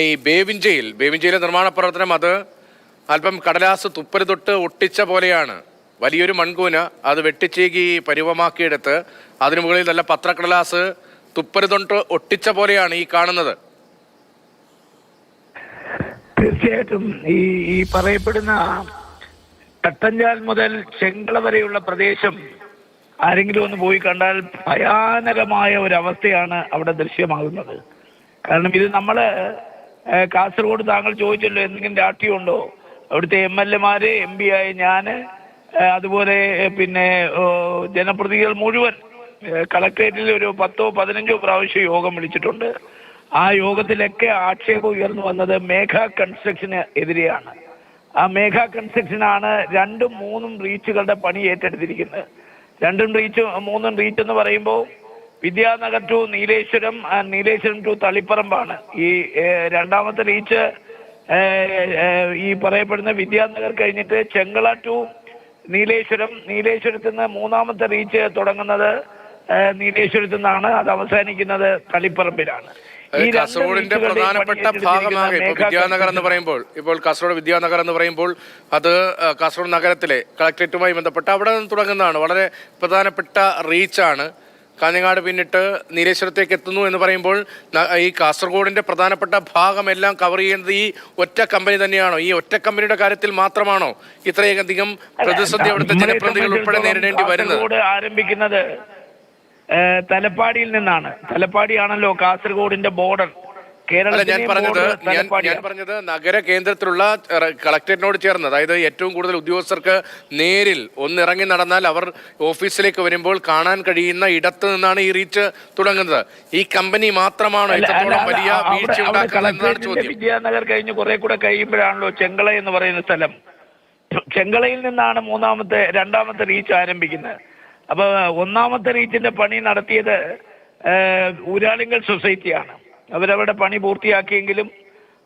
ഈ ബേവിഞ്ചയിലെ നിർമ്മാണ പ്രവർത്തനം അത് അല്പം കടലാസ് തുപ്പല് തൊട്ട് ഒട്ടിച്ച പോലെയാണ്. വലിയൊരു മൺകൂന അത് വെട്ടിച്ചീകി പരുവമാക്കിയെടുത്ത് അതിനു മുകളിൽ നല്ല പത്രക്കടലാസ് തുപ്പല് തൊട്ട് ഒട്ടിച്ച പോലെയാണ് ഈ കാണുന്നത്. തീർച്ചയായിട്ടും ഈ പറയപ്പെടുന്ന തട്ടഞ്ചാൽ മുതൽ ചെങ്കള വരെയുള്ള പ്രദേശം ആരെങ്കിലും ഒന്ന് പോയി കണ്ടാൽ ഭയാനകമായ ഒരവസ്ഥയാണ് അവിടെ ദൃശ്യമാകുന്നത്. കാരണം ഇത് നമ്മള് കാസർഗോഡ് താങ്കൾ ചോദിച്ചല്ലോ എന്തെങ്കിലും രാഷ്ട്രീയമുണ്ടോ, അവിടുത്തെ MLA മാര്, MP ആയ ഞാൻ, അതുപോലെ പിന്നെ ജനപ്രതിനിധികൾ മുഴുവൻ കളക്ടറേറ്റിൽ ഒരു 10-15 പ്രാവശ്യം യോഗം വിളിച്ചിട്ടുണ്ട്. ആ യോഗത്തിലൊക്കെ ആക്ഷേപം ഉയർന്നു വന്നത് മേഘ കൺസ്ട്രക്ഷന് എതിരെയാണ്. ആ മേഘ കൺസ്ട്രക്ഷനാണ് 2-3 റീച്ചുകളുടെ പണി ഏറ്റെടുത്തിരിക്കുന്നത്. 2-3 റീച്ച് എന്ന് പറയുമ്പോൾ വിദ്യാനഗർ ടു നീലേശ്വരം, നീലേശ്വരം ടു തളിപ്പറമ്പാണ്. ഈ രണ്ടാമത്തെ റീച്ച് ഈ പറയപ്പെടുന്ന വിദ്യാനഗർ കഴിഞ്ഞിട്ട് ചെങ്കള ടു നീലേശ്വരം, നീലേശ്വരത്ത് നിന്ന് മൂന്നാമത്തെ റീച്ച് തുടങ്ങുന്നത് നീലേശ്വരത്ത് നിന്നാണ്, അത് അവസാനിക്കുന്നത് തളിപ്പറമ്പിലാണ്. കാസർഗോഡിന്റെ പ്രധാനപ്പെട്ട ഭാഗമാകെ വിദ്യാനഗർ എന്ന് പറയുമ്പോൾ, ഇപ്പോൾ കാസർഗോഡ് വിദ്യാനഗർ എന്ന് പറയുമ്പോൾ അത് കാസർഗോഡ് നഗരത്തിലെ കളക്ടറേറ്റുമായി ബന്ധപ്പെട്ട് അവിടെ നിന്ന് തുടങ്ങുന്നതാണ്. വളരെ പ്രധാനപ്പെട്ട റീച്ചാണ്. കാഞ്ഞങ്ങാട് പിന്നിട്ട് നീലേശ്വരത്തേക്ക് എത്തുന്നു എന്ന് പറയുമ്പോൾ ഈ കാസർഗോഡിന്റെ പ്രധാനപ്പെട്ട ഭാഗമെല്ലാം കവർ ചെയ്യുന്നത് ഈ ഒറ്റ കമ്പനി തന്നെയാണോ? ഈ ഒറ്റ കമ്പനിയുടെ കാര്യത്തിൽ മാത്രമാണോ ഇത്രയധികം പ്രതിസന്ധി അവിടുത്തെ ജനപ്രതിനിധികൾ ഉൾപ്പെടെ നേരിടേണ്ടി വരുന്നത്? ആരംഭിക്കുന്നത് തലപ്പാടിയിൽ നിന്നാണ്. തലപ്പാടിയാണല്ലോ കാസർഗോഡിന്റെ ബോർഡർ. ഞാൻ പറഞ്ഞത് നഗര കേന്ദ്രത്തിലുള്ള കളക്ടറേറ്റിനോട് ചേർന്ന്, അതായത് ഏറ്റവും കൂടുതൽ ഉദ്യോഗസ്ഥർക്ക് നേരിൽ ഒന്നിറങ്ങി നടന്നാൽ അവർ ഓഫീസിലേക്ക് വരുമ്പോൾ കാണാൻ കഴിയുന്ന ഇടത്ത് നിന്നാണ് ഈ റീച്ച് തുടങ്ങുന്നത്. ഈ കമ്പനി മാത്രമാണോ ഇത്രത്തോളം വലിയ വീഴ്ച ഉണ്ടാക്കുന്നതെന്നാണ് ചോദ്യം. വിദ്യാനഗർ കഴിഞ്ഞ് കുറെ കൂടെ കഴിയുമ്പോഴാണല്ലോ ചെങ്കള എന്ന് പറയുന്ന സ്ഥലം. ചെങ്കളയിൽ നിന്നാണ് രണ്ടാമത്തെ റീച്ച് ആരംഭിക്കുന്നത്. അപ്പൊ ഒന്നാമത്തെ റീച്ചിന്റെ പണി നടത്തിയത് ഊരാളിങ്കൽ സൊസൈറ്റിയാണ്. അവരവരുടെ പണി പൂർത്തിയാക്കിയെങ്കിലും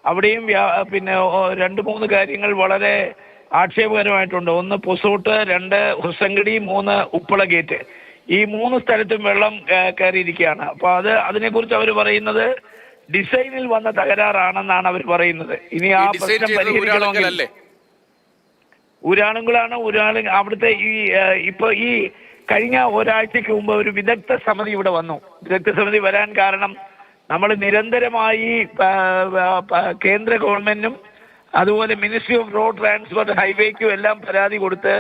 അവിടെയും പിന്നെ 2-3 കാര്യങ്ങൾ വളരെ ആക്ഷേപകരമായിട്ടുണ്ട്. 1 പൊസോട്ട്, 2 ഹുസങ്കടി, 3 ഉപ്പള ഗേറ്റ്. ഈ 3 സ്ഥലത്തും വെള്ളം കയറിയിരിക്കുകയാണ്. അപ്പൊ അതിനെക്കുറിച്ച് അവർ പറയുന്നത് ഡിസൈനിൽ വന്ന തകരാറാണെന്നാണ് അവർ പറയുന്നത്. ഇനി ആ പ്രശ്നം പരിഹരിക്കണമെങ്കിൽ ഊരാളുങ്കളാണ്. അവിടുത്തെ ഇപ്പൊ ഈ കഴിഞ്ഞ ഒരാഴ്ചക്ക് മുമ്പ് ഒരു വിദഗ്ധ സമിതി ഇവിടെ വന്നു. വിദഗ്ധ സമിതി വരാൻ കാരണം നമ്മൾ നിരന്തരമായി കേന്ദ്ര ഗവൺമെന്റിനും അതുപോലെ മിനിസ്ട്രി ഓഫ് റോഡ് ട്രാൻസ്പോർട്ട്, ഹൈവേക്കും എല്ലാം പരാതി കൊടുത്ത്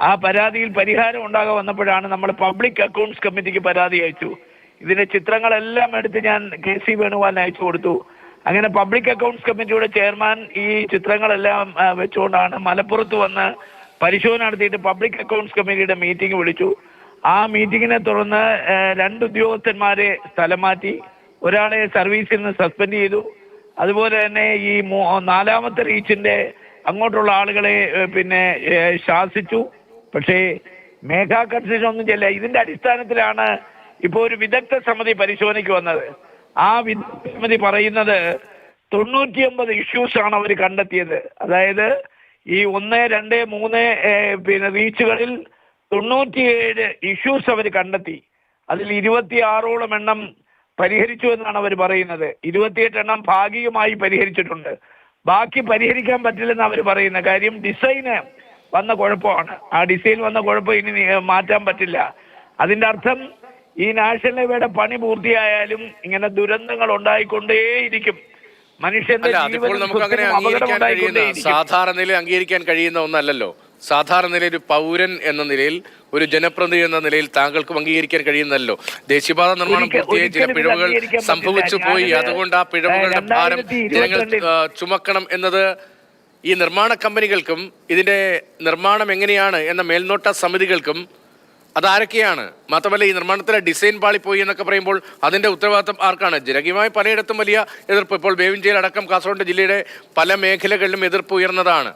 ആ പരാതിയിൽ പരിഹാരം ഉണ്ടാകാൻ വന്നപ്പോഴാണ് നമ്മൾ പബ്ലിക് അക്കൗണ്ട്സ് കമ്മിറ്റിക്ക് പരാതി അയച്ചു. ഇതിന്റെ ചിത്രങ്ങളെല്ലാം എടുത്ത് ഞാൻ KC വേണുഗോപാലിന് അയച്ചു കൊടുത്തു. അങ്ങനെ പബ്ലിക് അക്കൗണ്ട്സ് കമ്മിറ്റിയുടെ ചെയർമാൻ ഈ ചിത്രങ്ങളെല്ലാം വെച്ചുകൊണ്ടാണ് മലപ്പുറത്ത് വന്ന് പരിശോധന നടത്തിയിട്ട് പബ്ലിക് അക്കൗണ്ട്സ് കമ്മിറ്റിയുടെ മീറ്റിംഗ് വിളിച്ചു. ആ മീറ്റിങ്ങിനെ തുടർന്ന് 2 ഉദ്യോഗസ്ഥന്മാരെ സ്ഥലം മാറ്റി, ഒരാളെ സർവീസിൽ നിന്ന് സസ്പെൻഡ് ചെയ്തു. അതുപോലെ തന്നെ ഈ 4ാമത്തെ റീച്ചിന്റെ അങ്ങോട്ടുള്ള ആളുകളെ പിന്നെ ശാസിച്ചു. പക്ഷേ മേഘ കൺസ്ട്രക്ഷൻ ഒന്നും ചെയ്യില്ല. ഇതിന്റെ അടിസ്ഥാനത്തിലാണ് ഇപ്പോൾ ഒരു വിദഗ്ധ സമിതി പരിശോധനയ്ക്ക് വന്നത്. ആ വിദഗ്ധ സമിതി പറയുന്നത് 99 ഇഷ്യൂസ് ആണ് അവർ കണ്ടെത്തിയത്. അതായത് ഈ 1, 2, 3 പിന്നെ റീച്ചുകളിൽ 97 ഇഷ്യൂസ് അവർ കണ്ടെത്തി. അതിൽ 26ഓളം എണ്ണം പരിഹരിച്ചു എന്നാണ് അവർ പറയുന്നത്. 28 എണ്ണം ഭാഗികമായി പരിഹരിച്ചിട്ടുണ്ട്. ബാക്കി പരിഹരിക്കാൻ പറ്റില്ലെന്ന് അവർ പറയുന്ന കാര്യം ഡിസൈന് വന്ന കുഴപ്പമാണ്. ആ ഡിസൈൻ വന്ന കുഴപ്പം ഇനി മാറ്റാൻ പറ്റില്ല. അതിന്റെ അർത്ഥം ഈ നാഷണൽ ഹൈവേയുടെ പണി പൂർത്തിയായാലും ഇങ്ങനെ ദുരന്തങ്ങൾ ഉണ്ടായിക്കൊണ്ടേയിരിക്കും. മനുഷ്യന്റെ സാധാരണ നിലയിൽ അംഗീകരിക്കാൻ കഴിയുന്ന ഒന്നല്ലല്ലോ. സാധാരണ നിലയിൽ ഒരു പൗരൻ എന്ന നിലയിൽ, ഒരു ജനപ്രതിനിധി എന്ന നിലയിൽ താങ്കൾക്കും അംഗീകരിക്കാൻ കഴിയുന്നല്ലോ. ദേശീയപാത നിർമ്മാണം പൂർത്തിയായി ചില പിഴവുകൾ സംഭവിച്ചു പോയി, അതുകൊണ്ട് ആ പിഴവുകളുടെ ഭാരം ജനങ്ങൾ ചുമക്കണം എന്നത് ഈ നിർമ്മാണ കമ്പനികൾക്കും ഇതിന്റെ നിർമ്മാണം എങ്ങനെയാണ് എന്ന മേൽനോട്ട സമിതികൾക്കും അതാരൊക്കെയാണ്? മാത്രമല്ല ഈ നിർമ്മാണത്തിലെ ഡിസൈൻ പാളിപ്പോയി എന്നൊക്കെ പറയുമ്പോൾ അതിന്റെ ഉത്തരവാദിത്വം ആർക്കാണ്? ജനകീയമായി പലയിടത്തും വലിയ എതിർപ്പ്, ഇപ്പോൾ ബേവിഞ്ചയിൽ അടക്കം കാസർഗോഡ് ജില്ലയുടെ പല മേഖലകളിലും എതിർപ്പ് ഉയർന്നതാണ്.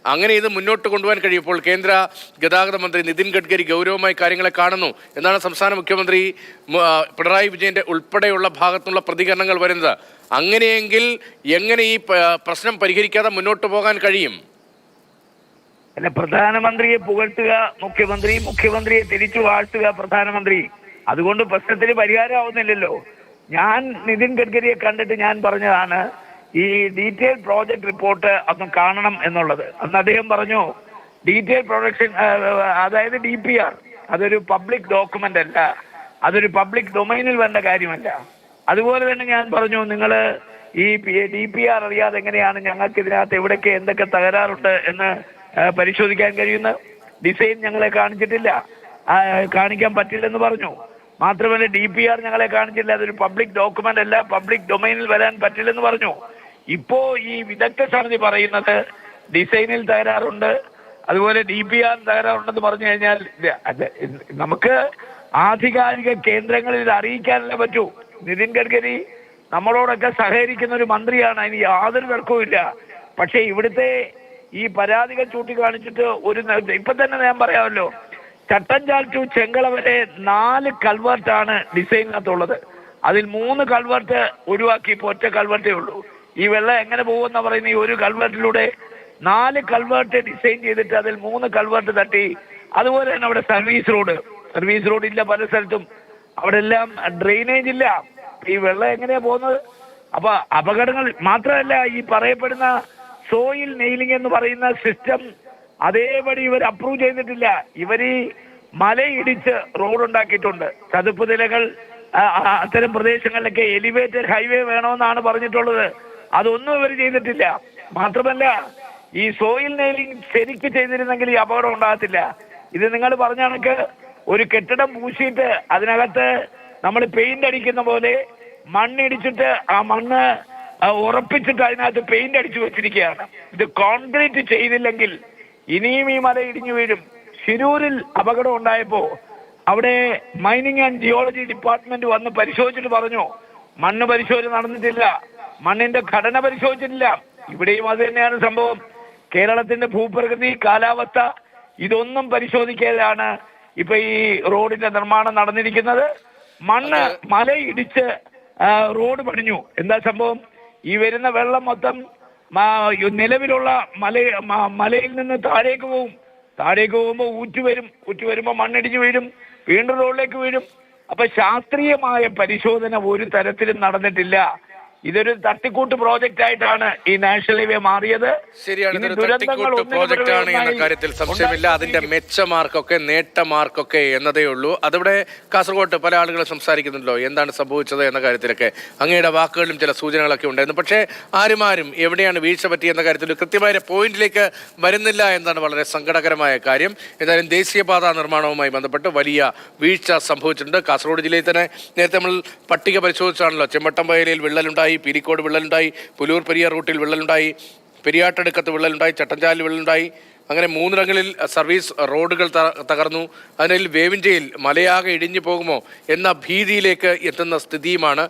അങ്ങനെ ഇത് മുന്നോട്ട് കൊണ്ടുപോകാൻ കഴിയും. ഇപ്പോൾ കേന്ദ്ര ഗതാഗത മന്ത്രി നിതിൻ ഗഡ്കരി ഗൗരവമായി കാര്യങ്ങളെ കാണുന്നു എന്നാണ് സംസ്ഥാന മുഖ്യമന്ത്രി പിണറായി വിജയന്റെ ഉൾപ്പെടെയുള്ള ഭാഗത്തുനിന്നുള്ള പ്രതികരണങ്ങൾ വരുന്നത്. അങ്ങനെയെങ്കിൽ എങ്ങനെ ഈ പ്രശ്നം പരിഹരിക്കാതെ മുന്നോട്ട് പോകാൻ കഴിയും? അല്ല, പ്രധാനമന്ത്രിയെ പുകഴ്ത്തുക മുഖ്യമന്ത്രിയെ തിരിച്ചു വാഴ്ത്തുക പ്രധാനമന്ത്രി. അതുകൊണ്ട് പ്രശ്നത്തിന് പരിഹാരമാവുന്നില്ലല്ലോ. ഞാൻ നിതിൻ ഗഡ്കരിയെ കണ്ടിട്ട് ഞാൻ പറഞ്ഞതാണ്, ഈ ഡീറ്റെയിൽ പ്രോജക്ട് റിപ്പോർട്ട് അന്ന് കാണണം എന്നുള്ളത്. അന്ന് അദ്ദേഹം പറഞ്ഞു ഡീറ്റെയിൽ പ്രൊഡക്ഷൻ, അതായത് DPR അതൊരു പബ്ലിക് ഡോക്യുമെന്റ് അല്ല, അതൊരു പബ്ലിക് ഡൊമൈനിൽ വേണ്ട കാര്യമല്ല. അതുപോലെ തന്നെ ഞാൻ പറഞ്ഞു, നിങ്ങൾ ഈ DPR അറിയാതെ എങ്ങനെയാണ് ഞങ്ങൾക്ക് ഇതിനകത്ത് എവിടെയൊക്കെ എന്തൊക്കെ തകരാറുണ്ട് എന്ന് പരിശോധിക്കാൻ കഴിയുന്നത്? ഡിസൈൻ ഞങ്ങളെ കാണിച്ചിട്ടില്ല, കാണിക്കാൻ പറ്റില്ലെന്ന് പറഞ്ഞു. മാത്രമല്ല DPR ഞങ്ങളെ കാണിച്ചില്ല, അതൊരു പബ്ലിക് ഡോക്യുമെന്റ് അല്ല, പബ്ലിക് ഡൊമൈനിൽ വരാൻ പറ്റില്ലെന്ന് പറഞ്ഞു. ഇപ്പോ ഈ വിദഗ്ധ സമിതി പറയുന്നത് ഡിസൈനിൽ തകരാറുണ്ട്, അതുപോലെ DPR തകരാറുണ്ടെന്ന് പറഞ്ഞു കഴിഞ്ഞാൽ നമുക്ക് ആധികാരിക കേന്ദ്രങ്ങളിൽ ഇത് അറിയിക്കാനല്ലേ പറ്റൂ. നിതിൻ ഗഡ്കരി നമ്മളോടൊക്കെ സഹകരിക്കുന്ന ഒരു മന്ത്രിയാണ്, അതിന് യാതൊരു തർക്കവുമില്ല. പക്ഷെ ഇവിടുത്തെ ഈ പരാതികൾ ചൂണ്ടിക്കാണിച്ചിട്ട് ഇപ്പൊ തന്നെ ഞാൻ പറയാമല്ലോ, ചട്ടഞ്ചാൽ ടു ചെങ്കള വരെ 4 കൾവർട്ടാണ് ഡിസൈനിനകത്തുള്ളത്. അതിൽ 3 കൾവർട്ട് ഒഴിവാക്കി ഇപ്പോൾ ഒറ്റ കൾവർട്ടേ ഉള്ളൂ. ഈ വെള്ളം എങ്ങനെ പോകുമെന്ന് പറയുന്ന ഈ ഒരു കൾവർട്ടിലൂടെ 4 കൾവർട്ട് ഡിസൈൻ ചെയ്തിട്ട് അതിൽ 3 കൾവർട്ട് തട്ടി. അതുപോലെ തന്നെ അവിടെ സർവീസ് റോഡ് ഇല്ല പല സ്ഥലത്തും, അവിടെ എല്ലാം ഡ്രെയിനേജ് ഇല്ല. ഈ വെള്ളം എങ്ങനെയാ പോകുന്നത്? അപ്പൊ അപകടങ്ങൾ മാത്രമല്ല, ഈ പറയപ്പെടുന്ന സോയിൽ നെയിലിംഗ് എന്ന് പറയുന്ന സിസ്റ്റം അതേപടി ഇവർ അപ്രൂവ് ചെയ്തിട്ടില്ല. ഇവര് മലയിടിച്ച് റോഡ് ഉണ്ടാക്കിയിട്ടുണ്ട്. ചതുപ്പ് നിലകൾ അത്തരം പ്രദേശങ്ങളിലൊക്കെ എലിവേറ്റഡ് ഹൈവേ വേണമെന്നാണ് പറഞ്ഞിട്ടുള്ളത്. അതൊന്നും ഇവർ ചെയ്തിട്ടില്ല. മാത്രമല്ല, ഈ സോയിൽ നെയിലിംഗ് ശരിക്ക് ചെയ്തിരുന്നെങ്കിൽ ഈ അപകടം ഉണ്ടാകത്തില്ല. ഇത് നിങ്ങൾ പറഞ്ഞ കണക്ക് ഒരു കെട്ടിടം പൂശിയിട്ട് അതിനകത്ത് നമ്മൾ പെയിന്റ് അടിക്കുന്ന പോലെ മണ്ണിടിച്ചിട്ട് ആ മണ്ണ് ഉറപ്പിച്ചിട്ട് അതിനകത്ത് പെയിന്റ് അടിച്ചു വെച്ചിരിക്കുകയാണ്. ഇത് കോൺക്രീറ്റ് ചെയ്തില്ലെങ്കിൽ ഇനിയും ഈ മല ഇടിഞ്ഞു വീഴും. ശിരൂരിൽ അപകടം ഉണ്ടായപ്പോ അവിടെ മൈനിങ് ആൻഡ് ജിയോളജി ഡിപ്പാർട്ട്മെന്റ് വന്ന് പരിശോധിച്ചിട്ട് പറഞ്ഞു മണ്ണ് പരിശോധന നടന്നിട്ടില്ല, മണ്ണിന്റെ ഘടന പരിശോധിച്ചിട്ടില്ല. ഇവിടെയും അത് തന്നെയാണ് സംഭവം. കേരളത്തിന്റെ ഭൂപ്രകൃതി, കാലാവസ്ഥ ഇതൊന്നും പരിശോധിക്കാതെയാണ് ഇപ്പൊ ഈ റോഡിന്റെ നിർമ്മാണം നടന്നിരിക്കുന്നത്. മലയിടിച്ച് റോഡ് പണിഞ്ഞു. എന്താ സംഭവം? ഈ വരുന്ന വെള്ളം മൊത്തം നിലവിലുള്ള മലയിൽ നിന്ന് താഴേക്ക് പോകുമ്പോൾ ഊറ്റ് വരുമ്പോൾ മണ്ണിടിഞ്ഞു വീഴും, വീണ്ടും റോഡിലേക്ക് വീഴും. അപ്പൊ ശാസ്ത്രീയമായ പരിശോധന ഒരു തരത്തിലും നടന്നിട്ടില്ല. ഇതൊരു തട്ടിക്കൂട്ട് പ്രോജക്റ്റ് ആയിട്ടാണ് ഈ നാഷണൽ ഹൈവേ മാറിയത്. ശരിയാണ്, ഇതൊരു തട്ടിക്കൂട്ട് പ്രോജക്റ്റ് ആണ് എന്ന കാര്യത്തിൽ സംശയമില്ല. അതിന്റെ മെച്ചമാർക്കൊക്കെ നേട്ടമാർക്കൊക്കെ എന്നതേ ഉള്ളൂ. അതിവിടെ കാസർഗോഡ് പല ആളുകളും സംസാരിക്കുന്നുണ്ടല്ലോ, എന്താണ് സംഭവിച്ചത് എന്ന കാര്യത്തിലൊക്കെ അങ്ങയുടെ വാക്കുകളിലും ചില സൂചനകളൊക്കെ ഉണ്ടായിരുന്നു. പക്ഷേ ആരും എവിടെയാണ് വീഴ്ച പറ്റിയെന്ന കാര്യത്തിൽ കൃത്യമായ പോയിന്റിലേക്ക് വരുന്നില്ല എന്നതാണ് വളരെ സങ്കടകരമായ കാര്യം. എന്തായാലും ദേശീയപാത നിർമ്മാണവുമായി ബന്ധപ്പെട്ട് വലിയ വീഴ്ച സംഭവിച്ചിട്ടുണ്ട്. കാസർഗോഡ് ജില്ലയിൽ തന്നെ നേരത്തെ നമ്മൾ പട്ടിക പരിശോധിച്ചാണല്ലോ, ചെമ്മട്ടം വയലിൽ വിള്ളലുണ്ടായി, പീരിക്കോട് വിള്ളലുണ്ടായി, പുലൂർ പെരിയാർ റൂട്ടിൽ വിള്ളലുണ്ടായി, പെരിയാട്ടടുക്കത്ത് വിള്ളലുണ്ടായി, ചട്ടഞ്ചാലിൽ വിള്ളലുണ്ടായി. അങ്ങനെ 3ഇടങ്ങളിൽ സർവീസ് റോഡുകൾ തകർന്നു. അതിനിൽ വേവിഞ്ചയിൽ മലയാകെ ഇടിഞ്ഞു പോകുമോ എന്ന ഭീതിയിലേക്ക് എത്തുന്ന സ്ഥിതിയുമാണ്